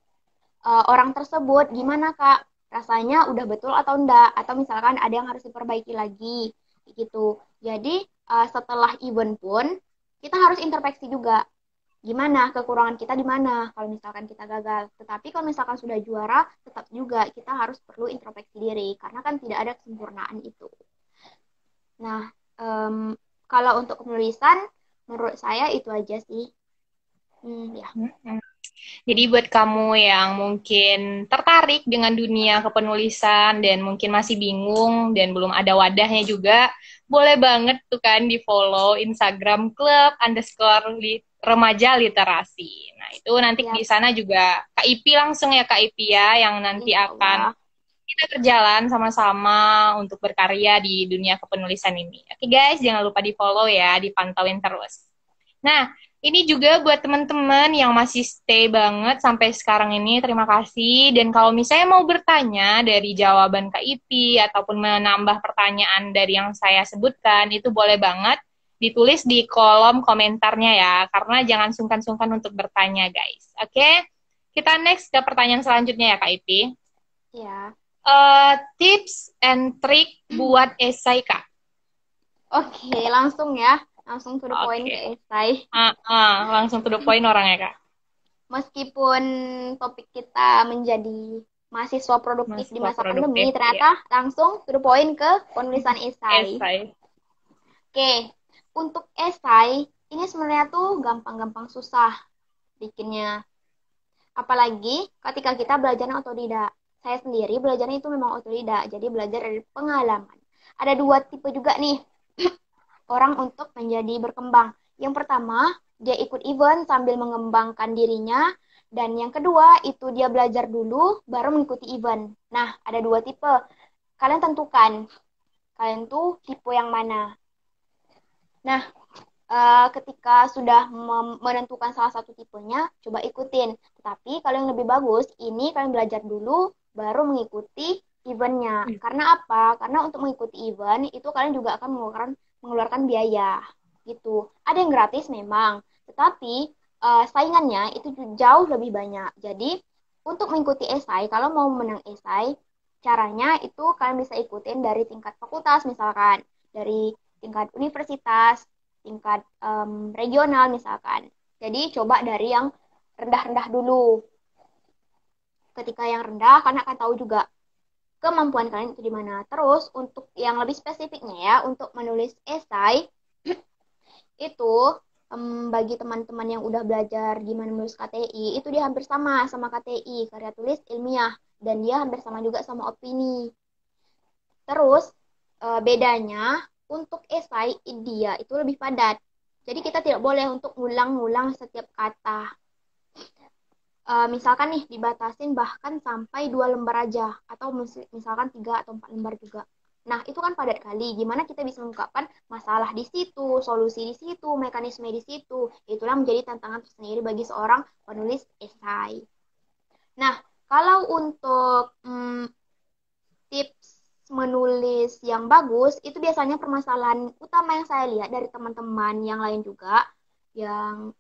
orang tersebut. Gimana Kak? Rasanya udah betul atau enggak? Atau misalkan ada yang harus diperbaiki lagi, gitu. Jadi setelah event pun, kita harus introspeksi juga gimana kekurangan kita di mana kalau misalkan kita gagal. Tetapi kalau misalkan sudah juara, tetap juga kita harus perlu introspeksi diri karena kan tidak ada kesempurnaan itu. Nah, kalau untuk penulisan, menurut saya itu aja sih. Ya. Jadi buat kamu yang mungkin tertarik dengan dunia kepenulisan dan mungkin masih bingung dan belum ada wadahnya juga, boleh banget tuh kan di follow Instagram klub remaja literasi. Nah itu nanti Ya, di sana juga Kak Ipi langsung ya Kak Ipi ya yang nanti insya akan Allah. kita berjalan sama-sama untuk berkarya di dunia kepenulisan ini. Oke guys, jangan lupa di follow ya, dipantauin terus. Nah, ini juga buat teman-teman yang masih stay banget sampai sekarang ini, terima kasih. Dan kalau misalnya mau bertanya dari jawaban Kak Ipi ataupun menambah pertanyaan dari yang saya sebutkan, itu boleh banget ditulis di kolom komentarnya ya, karena jangan sungkan-sungkan untuk bertanya, guys. Oke, kita next ke pertanyaan selanjutnya ya Kak Ipi. Ya. Tips and trick buat esai Kak. Oke, langsung ya. Langsung to the point ke Oke. esai. Langsung to the point orangnya Kak. Meskipun topik kita menjadi mahasiswa produktif di Mahasiswa masa produktif, pandemi, ya. ternyata langsung to the point ke penulisan esai. Esai. Oke, untuk esai, ini sebenarnya tuh gampang-gampang susah bikinnya. Apalagi ketika kita belajarnya otodidak. Saya sendiri belajarnya itu memang otodidak, jadi belajar dari pengalaman. Ada dua tipe juga nih orang untuk menjadi berkembang. Yang pertama, dia ikut event sambil mengembangkan dirinya. Dan yang kedua, itu dia belajar dulu, baru mengikuti event. Nah, ada dua tipe. Kalian tentukan, kalian tuh tipe yang mana. Nah, ketika sudah menentukan salah satu tipenya, coba ikutin. Tetapi kalau yang lebih bagus, ini kalian belajar dulu, baru mengikuti eventnya. Karena apa? Karena untuk mengikuti event, itu kalian juga akan mengeluarkan biaya. Gitu. Ada yang gratis memang, tetapi saingannya itu jauh lebih banyak. Jadi, untuk mengikuti esai, kalau mau menang esai, caranya itu kalian bisa ikutin dari tingkat fakultas misalkan, dari tingkat universitas, tingkat regional misalkan. Jadi coba dari yang rendah-rendah dulu. Ketika yang rendah, kalian akan tahu juga kemampuan kalian itu di mana. Terus untuk yang lebih spesifiknya ya, untuk menulis esai itu bagi teman-teman yang udah belajar gimana menulis KTI, itu dia hampir sama KTI, karya tulis ilmiah, dan dia hampir sama juga sama opini. Terus bedanya untuk esai dia itu lebih padat. Jadi kita tidak boleh untuk ngulang-ngulang setiap kata. Misalkan nih dibatasin bahkan sampai 2 lembar aja, atau misalkan 3 atau 4 lembar juga. Nah, itu kan padat kali. Gimana kita bisa mengungkapkan masalah di situ, solusi di situ, mekanisme di situ. Itulah menjadi tantangan tersendiri bagi seorang penulis esai. Nah, kalau untuk tips menulis yang bagus, itu biasanya permasalahan utama yang saya lihat dari teman-teman yang lain juga, yang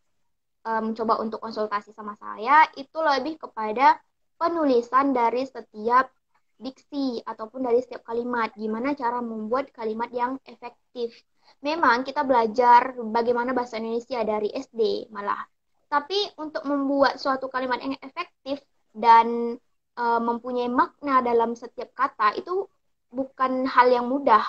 mencoba untuk konsultasi sama saya, itu lebih kepada penulisan dari setiap diksi ataupun dari setiap kalimat. Gimana cara membuat kalimat yang efektif. Memang kita belajar bagaimana bahasa Indonesia dari SD malah. Tapi untuk membuat suatu kalimat yang efektif dan mempunyai makna dalam setiap kata itu bukan hal yang mudah.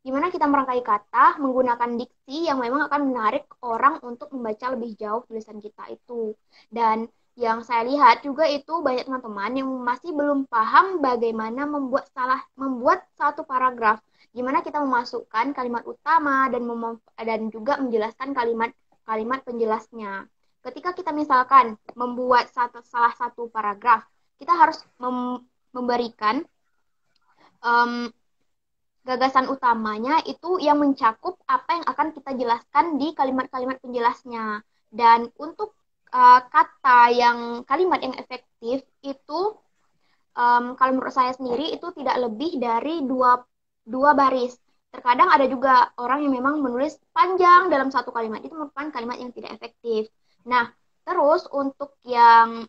Gimana kita merangkai kata menggunakan diksi yang memang akan menarik orang untuk membaca lebih jauh tulisan kita itu. Dan yang saya lihat juga itu banyak teman-teman yang masih belum paham bagaimana membuat satu paragraf. Gimana kita memasukkan kalimat utama dan juga menjelaskan kalimat penjelasnya. Ketika kita misalkan membuat salah satu paragraf, kita harus memberikan gagasan utamanya itu yang mencakup apa yang akan kita jelaskan di kalimat-kalimat penjelasnya. Dan untuk kalimat yang efektif itu kalau menurut saya sendiri itu tidak lebih dari dua baris. Terkadang ada juga orang yang memang menulis panjang dalam satu kalimat, itu merupakan kalimat yang tidak efektif. Nah, terus untuk yang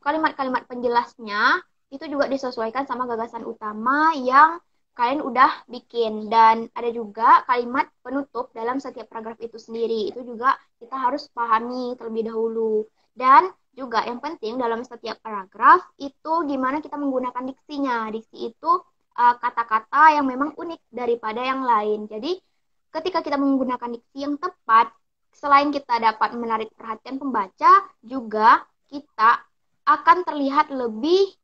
kalimat-kalimat penjelasnya itu juga disesuaikan sama gagasan utama yang kalian udah bikin. Dan ada juga kalimat penutup dalam setiap paragraf itu sendiri. Itu juga kita harus pahami terlebih dahulu. Dan juga yang penting dalam setiap paragraf itu gimana kita menggunakan diksinya. Diksi itu kata-kata yang memang unik daripada yang lain. Jadi ketika kita menggunakan diksi yang tepat, selain kita dapat menarik perhatian pembaca, juga kita akan terlihat lebih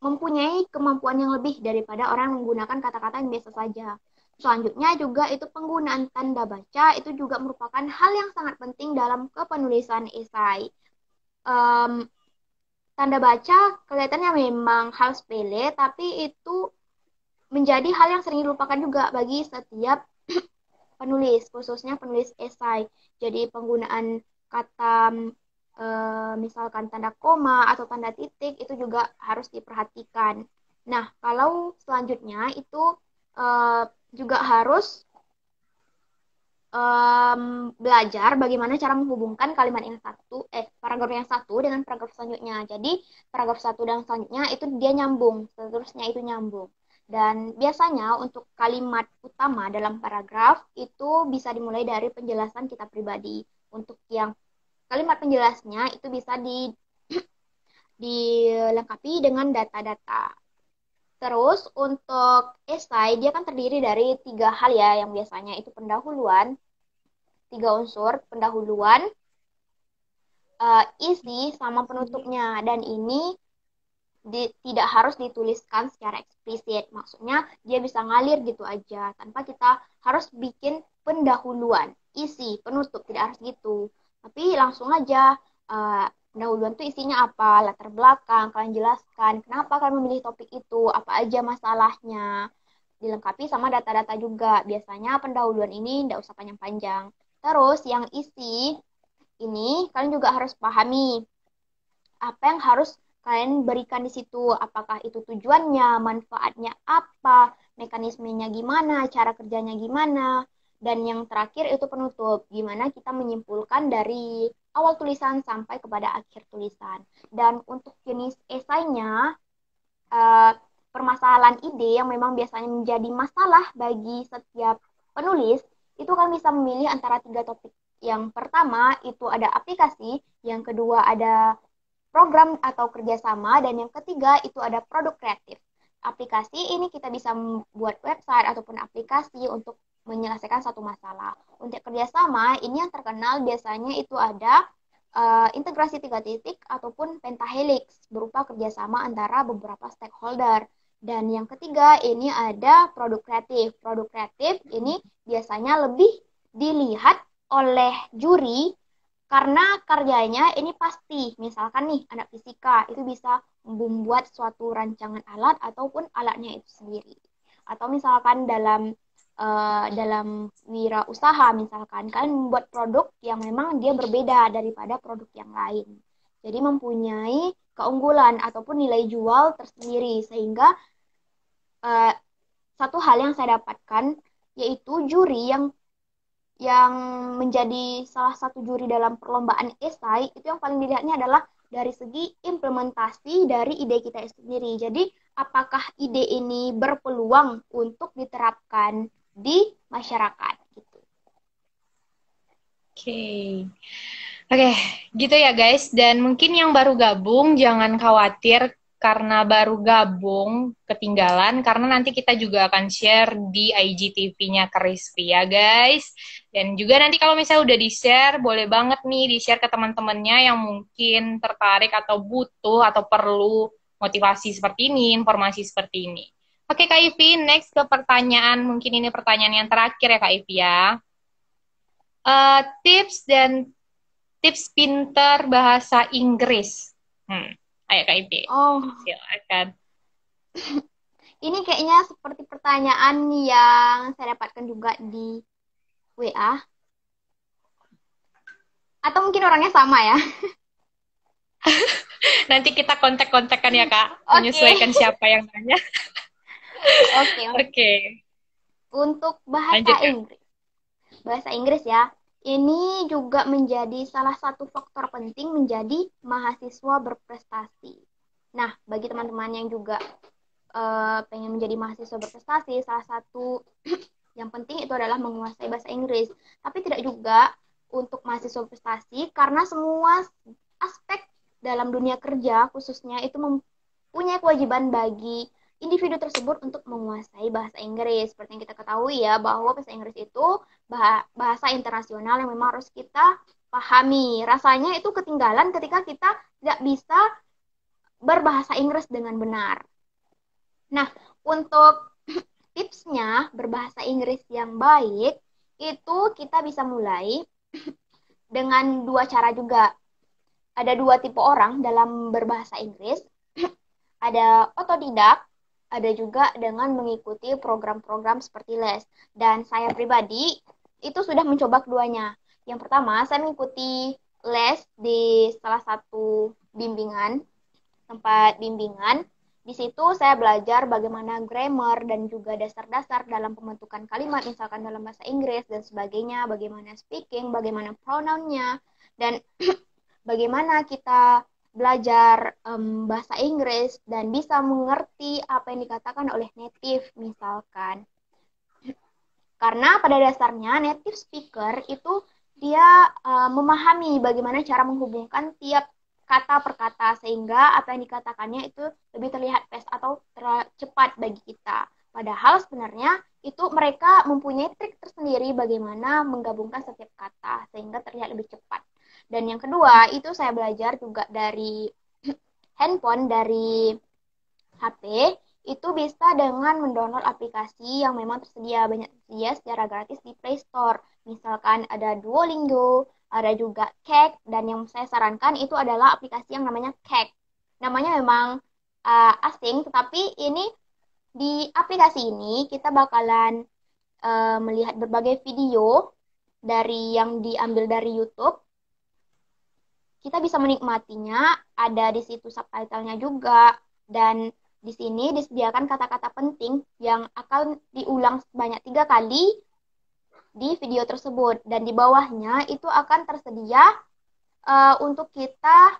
mempunyai kemampuan yang lebih daripada orang yang menggunakan kata-kata yang biasa saja. Selanjutnya juga itu penggunaan tanda baca itu juga merupakan hal yang sangat penting dalam kepenulisan esai. Tanda baca kelihatannya memang hal sepele, tapi itu menjadi hal yang sering dilupakan juga bagi setiap penulis, khususnya penulis esai. Jadi penggunaan kata misalkan tanda koma atau tanda titik itu juga harus diperhatikan. Nah, kalau selanjutnya itu juga harus belajar bagaimana cara menghubungkan kalimat yang paragraf yang satu dengan paragraf selanjutnya. Jadi paragraf satu dan selanjutnya itu dia nyambung, seterusnya itu nyambung. Dan biasanya untuk kalimat utama dalam paragraf itu bisa dimulai dari penjelasan kita pribadi. Untuk yang kalimat penjelasnya itu bisa dilengkapi dengan data-data. Terus untuk esai dia kan terdiri dari 3 hal ya, yang biasanya itu pendahuluan, 3 unsur, pendahuluan, isi, sama penutupnya. Dan ini tidak harus dituliskan secara eksplisit. Maksudnya dia bisa ngalir gitu aja tanpa kita harus bikin pendahuluan, isi, penutup, tidak harus gitu. Tapi langsung aja pendahuluan itu isinya apa, latar belakang, kalian jelaskan kenapa kalian memilih topik itu, apa aja masalahnya, dilengkapi sama data-data juga. Biasanya pendahuluan ini tidak usah panjang-panjang. Terus yang isi ini kalian juga harus pahami apa yang harus kalian berikan di situ, apakah itu tujuannya, manfaatnya apa, mekanismenya gimana, cara kerjanya gimana. Dan yang terakhir itu penutup, gimana kita menyimpulkan dari awal tulisan sampai kepada akhir tulisan. Dan untuk jenis esainya, permasalahan ide yang memang biasanya menjadi masalah bagi setiap penulis, itu kalian bisa memilih antara tiga topik. Yang pertama itu ada aplikasi, yang kedua ada program atau kerjasama, dan yang ketiga itu ada produk kreatif. Aplikasi ini kita bisa membuat website ataupun aplikasi untuk menyelesaikan satu masalah. Untuk kerjasama, ini yang terkenal biasanya itu ada integrasi tiga titik ataupun pentahelix berupa kerjasama antara beberapa stakeholder. Dan yang ketiga ini ada produk kreatif. Produk kreatif ini biasanya lebih dilihat oleh juri karena karyanya ini pasti. Misalkan nih anak fisika itu bisa membuat suatu rancangan alat ataupun alatnya itu sendiri. Atau misalkan dalam wirausaha, misalkan kalian membuat produk yang memang dia berbeda daripada produk yang lain. Jadi mempunyai keunggulan ataupun nilai jual tersendiri, sehingga uh, satu hal yang saya dapatkan yaitu juri yang menjadi salah satu juri dalam perlombaan esai itu yang paling dilihatnya adalah dari segi implementasi dari ide kita sendiri. Jadi apakah ide ini berpeluang untuk diterapkan di masyarakat gitu. Oke. Oke, gitu ya guys. Dan mungkin yang baru gabung jangan khawatir karena baru gabung ketinggalan karena nanti kita juga akan share di IGTV-nya Crispy ya guys. Dan juga nanti kalau misalnya udah di-share, boleh banget nih di-share ke teman-temannya yang mungkin tertarik atau butuh atau perlu motivasi seperti ini, informasi seperti ini. Oke Kak Ivi, next ke pertanyaan. Mungkin ini pertanyaan yang terakhir ya Kak Ivi ya. Tips dan tips pinter bahasa Inggris. Ayo Kak Ipi. Oh, Silakan. ini kayaknya seperti pertanyaan yang saya dapatkan juga di WA. Atau mungkin orangnya sama ya. Nanti kita kontak-kontakan ya Kak, menyesuaikan Oke. siapa yang nanya. Oke. Oke. Untuk Lanjut Kak. bahasa Inggris ya, ini juga menjadi salah satu faktor penting menjadi mahasiswa berprestasi. Nah, bagi teman-teman yang juga pengen menjadi mahasiswa berprestasi, salah satu yang penting itu adalah menguasai bahasa Inggris. Tapi tidak juga untuk mahasiswa berprestasi, karena semua aspek dalam dunia kerja khususnya itu mempunyai kewajiban bagi individu tersebut untuk menguasai bahasa Inggris. Seperti yang kita ketahui ya, bahwa bahasa Inggris itu bahasa internasional yang memang harus kita pahami. Rasanya itu ketinggalan ketika kita tidak bisa berbahasa Inggris dengan benar. Nah, untuk tipsnya berbahasa Inggris yang baik, itu kita bisa mulai dengan dua cara juga. Ada dua tipe orang dalam berbahasa Inggris. Ada otodidak, ada juga dengan mengikuti program-program seperti les. Dan saya pribadi itu sudah mencoba keduanya. Yang pertama, saya mengikuti les di salah satu tempat bimbingan. Di situ saya belajar bagaimana grammar dan juga dasar-dasar dalam pembentukan kalimat, misalkan dalam bahasa Inggris dan sebagainya, bagaimana speaking, bagaimana pronounnya, dan bagaimana kita belajar bahasa Inggris dan bisa mengerti apa yang dikatakan oleh native, misalkan. Karena pada dasarnya native speaker itu dia memahami bagaimana cara menghubungkan tiap kata per kata, sehingga apa yang dikatakannya itu lebih terlihat fast atau cepat bagi kita. Padahal sebenarnya itu mereka mempunyai trik tersendiri bagaimana menggabungkan setiap kata sehingga terlihat lebih cepat. Dan yang kedua, itu saya belajar juga dari handphone, dari HP, itu bisa dengan mendownload aplikasi yang memang banyak tersedia secara gratis di Play Store. Misalkan ada Duolingo, ada juga Cake, dan yang saya sarankan itu adalah aplikasi yang namanya Cake. Namanya memang asing, tetapi ini di aplikasi ini kita bakalan melihat berbagai video dari yang diambil dari YouTube. Kita bisa menikmatinya, ada di situ subtitlenya juga, dan di sini disediakan kata-kata penting yang akan diulang sebanyak 3 kali di video tersebut. Dan di bawahnya itu akan tersedia untuk kita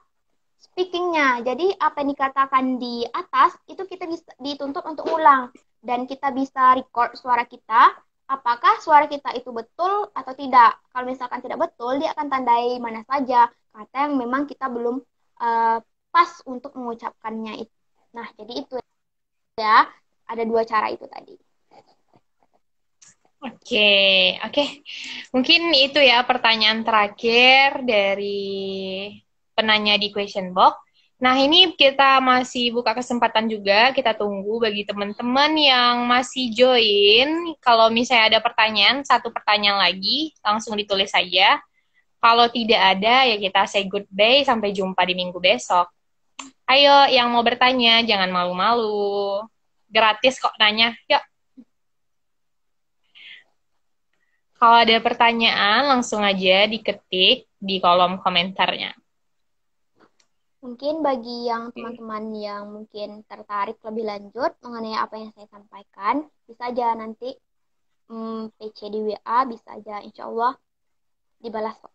speakingnya. Jadi apa yang dikatakan di atas itu kita bisa dituntut untuk ulang. Dan kita bisa record suara kita apakah suara kita itu betul atau tidak. Kalau misalkan tidak betul, dia akan tandai mana saja kata yang memang kita belum eh, pas untuk mengucapkannya itu. Nah, jadi itu ya, ada dua cara itu tadi. Oke, oke. Mungkin itu ya pertanyaan terakhir dari penanya di question box. Nah, ini kita masih buka kesempatan juga. Kita tunggu bagi teman-teman yang masih join. Kalau misalnya ada pertanyaan, satu pertanyaan lagi, langsung ditulis saja. Kalau tidak ada, ya kita say goodbye. Sampai jumpa di minggu besok. Ayo, yang mau bertanya, jangan malu-malu. Gratis kok nanya. Yuk. Kalau ada pertanyaan, langsung aja diketik di kolom komentarnya. Mungkin bagi yang teman-teman yang mungkin tertarik lebih lanjut mengenai apa yang saya sampaikan, bisa aja nanti PC di WA, bisa aja insya Allah dibalas kok.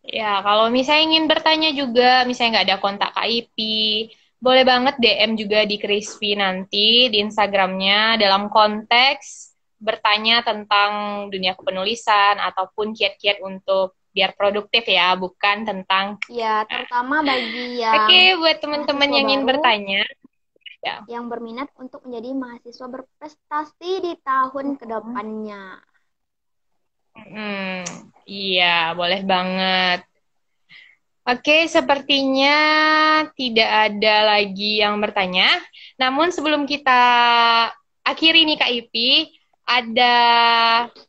Ya, kalau misalnya ingin bertanya juga, misalnya nggak ada kontak KIP, boleh banget DM juga di Crispy nanti di Instagramnya dalam konteks bertanya tentang dunia kepenulisan ataupun kiat-kiat untuk biar produktif ya, bukan tentang... Ya, terutama bagi Oke, yang buat teman-teman mahasiswa yang ingin baru bertanya, ya. yang berminat untuk menjadi mahasiswa berprestasi di tahun kedepannya. Hmm, iya, boleh banget. Oke, sepertinya tidak ada lagi yang bertanya. Namun sebelum kita akhiri nih Kak Ipi, ada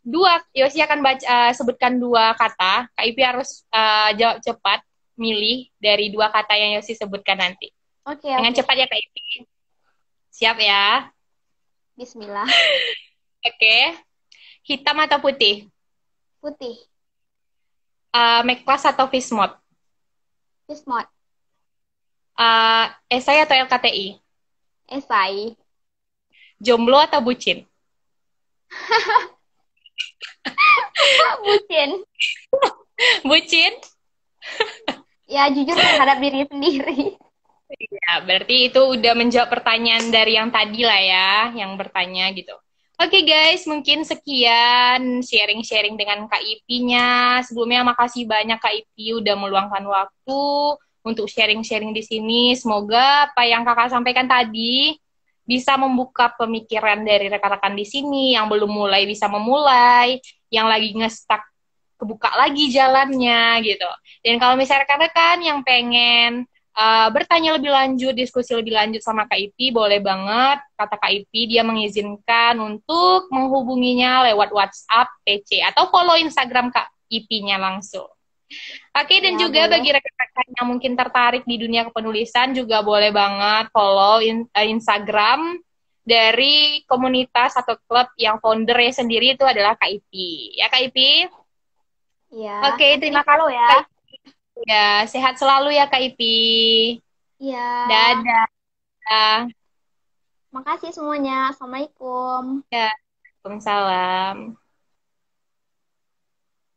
dua, Yosi akan sebutkan dua kata. Kak Ipi harus jawab cepat, milih dari dua kata yang Yosi sebutkan nanti. Oke, Dengan oke. cepat ya Kak Ipi. Siap ya? Bismillah. Oke. Hitam atau putih? Putih. Make class atau Fishmode? Bismot. Esai atau LKTI? Esai. Jomblo atau bucin? Bucin. Bucin? Ya, jujur terhadap diri sendiri. Ya, berarti itu udah menjawab pertanyaan dari yang tadi lah ya, yang bertanya gitu. Oke guys, mungkin sekian sharing-sharing dengan Kak Ipi-nya. Sebelumnya makasih banyak Kak Ipi udah meluangkan waktu untuk sharing-sharing di sini. Semoga apa yang Kakak sampaikan tadi bisa membuka pemikiran dari rekan-rekan di sini, yang belum mulai bisa memulai, yang lagi ngestak kebuka lagi jalannya gitu. Dan kalau misalnya rekan-rekan yang pengen bertanya lebih lanjut, diskusi lebih lanjut sama Kak Ipi, boleh banget. Kata Kak Ipi, dia mengizinkan untuk menghubunginya lewat WhatsApp, PC, atau follow Instagram Kak Ipinya langsung. Oke, dan Ya, juga boleh. bagi rekan-rekan yang mungkin tertarik di dunia kepenulisan, juga boleh banget follow Instagram dari komunitas atau klub yang foundernya sendiri itu adalah Kak Ipi. Ya, Kak Ipi? Ya, Oke, nanti di terima follow kasih ya. Kak Ipi. Ya, sehat selalu ya Kak Ipi. Ya, Dadah. makasih semuanya. Assalamualaikum. Ya, Waalaikumsalam.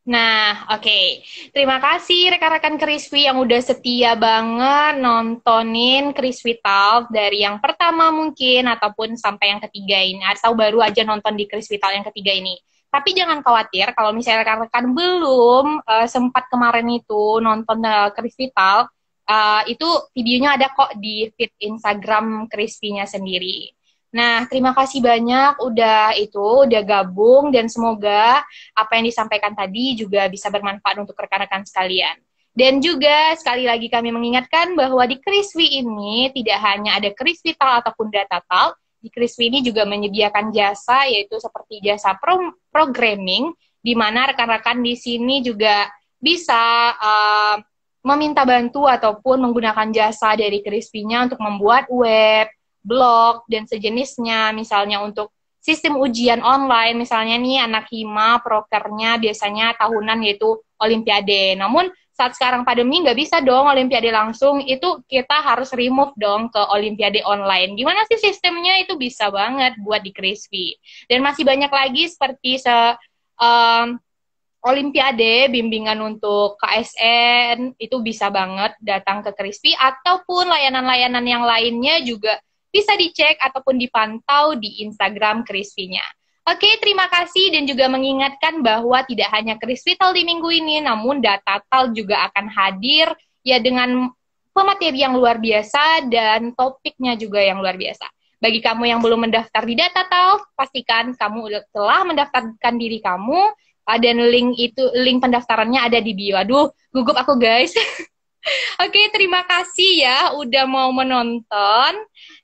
Nah, oke. Terima kasih rekan-rekan Crispy yang udah setia banget nontonin Crispy Talk dari yang pertama mungkin ataupun sampai yang ketiga ini atau baru aja nonton di Crispy Talk yang ketiga ini. Tapi jangan khawatir kalau misalnya rekan-rekan belum sempat kemarin itu nonton Crispy Talk, itu videonya ada kok di feed Instagram Crispy-nya sendiri. Nah, terima kasih banyak udah gabung dan semoga apa yang disampaikan tadi juga bisa bermanfaat untuk rekan-rekan sekalian. Dan juga sekali lagi kami mengingatkan bahwa di Crispy ini tidak hanya ada Crispy Talk ataupun Data Talk, di Crispy ini juga menyediakan jasa yaitu seperti jasa programming di mana rekan-rekan di sini juga bisa meminta bantu ataupun menggunakan jasa dari Crispy-nya untuk membuat web, blog, dan sejenisnya, misalnya untuk sistem ujian online, misalnya nih anak hima, prokernya biasanya tahunan yaitu olimpiade. Namun saat sekarang pandemi nggak bisa dong olimpiade langsung, itu kita harus remove dong ke olimpiade online. Gimana sih sistemnya? Itu bisa banget buat di Crispy. Dan masih banyak lagi seperti Olimpiade, bimbingan untuk KSN, itu bisa banget datang ke Crispy, ataupun layanan-layanan yang lainnya juga bisa dicek ataupun dipantau di Instagram Crispy-nya. Oke, terima kasih dan juga mengingatkan bahwa tidak hanya Kris Vital di minggu ini, namun Datatal juga akan hadir ya dengan pemateri yang luar biasa dan topiknya juga yang luar biasa. Bagi kamu yang belum mendaftar di Datatal, pastikan kamu telah mendaftarkan diri kamu dan link pendaftarannya ada di bio. Aduh, gugup aku guys. Oke, terima kasih ya udah mau menonton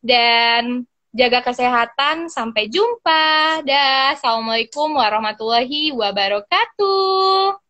dan jaga kesehatan. Sampai jumpa. Dah. Assalamualaikum warahmatullahi wabarakatuh.